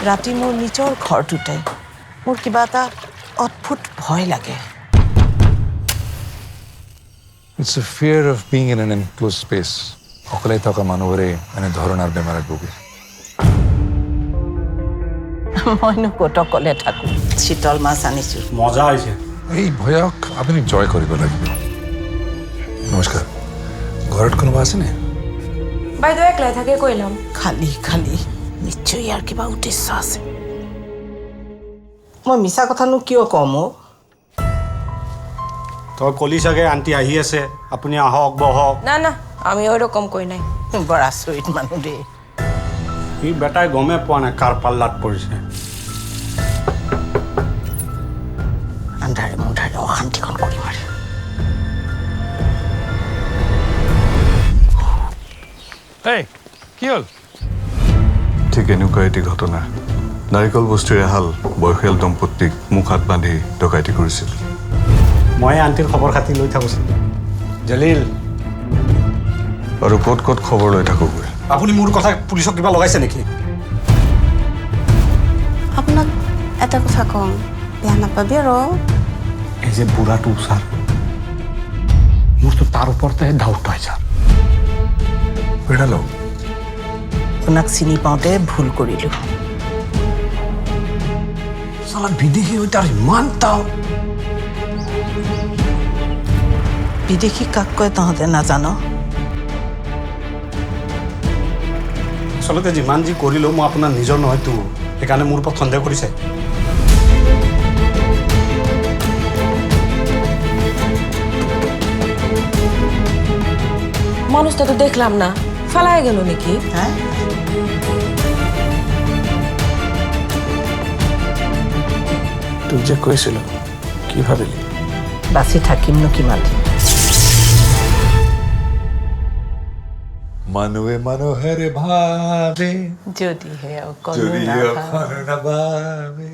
ৰাতি মোৰ নিজৰ ঘৰটোতে মোৰ কিবা এটা অদ্ভুত ভয় লাগে It's a fear of being in an enclosed space. অকলে থকা মানুহবোৰে এনে ধৰণৰ বেমাৰত ভোগে মইনো ক'ত অকলে থাকো শীতল মাছ আনিছো মজা হৈছে এই ভয়ক আপুনি জয় কৰিব লাগিব নমস্কাৰ ঘৰত কোনোবা আছেনে বাইদেউ একলাই থাকে কইলাম খালি খালি নিশ্চয় ইয়াৰ কিবা উদ্দেশ্য আছে মই মিছা কথানো কিয় কম তই কলি চাগে আন্টি আহি আছে আপুনি আহক বহক না না আমি ওইরকম কই নাই বৰ আচৰিত মানুহ দেই ই বেটাই গমে পোৱা নাই কাৰ পাল্লাত পৰিছে আন্ধাৰে মুন্ধাৰে অশান্তিখন কৰি মাৰে এই কি হ'ল ঠিক এনেকুৱা এটি ঘটনা নাৰিকল বস্তুৰে এহাল বয়সীয়াল দম্পতীক মুখ হাত বান্ধি ডকাইতি কৰিছিল মই আন্টিৰ খবৰ খাতি লৈ থাকোঁ জলিল আৰু ক'ত ক'ত খবৰ লৈ থাকোগৈ আপুনি মোৰ কথা পুলিচক কিবা লগাইছে নেকি আপোনাক এটা কথা কম বেয়া নাপাবি আৰু এই যে বুঢ়াটো ছাৰ মোৰতো তাৰ ওপৰতে ডাউট হয় ছাৰ পেড়ালো আপোনাক চিনি পাওঁতে ভুল কৰিলোঁ চালা বিদেশী হৈ তাৰ ইমান তাও বিদেশী কাক কয় তহঁতে নাজানো আচলতে যিমান যি কৰিলেও মই আপোনাৰ নিজৰ নহয়তো সেইকাৰণে মোৰ ওপৰত সন্দেহ কৰিছে মানুষটা তো দেখলাম না ফালায় গেল নাকি হ্যাঁ তুই যে কৈছিল কি ভাবিলি বাচি থাকিমনো কিমান দিন মানুহে মানুহৰে ভাবে যদি হে অকল যদি অখন নাভাবে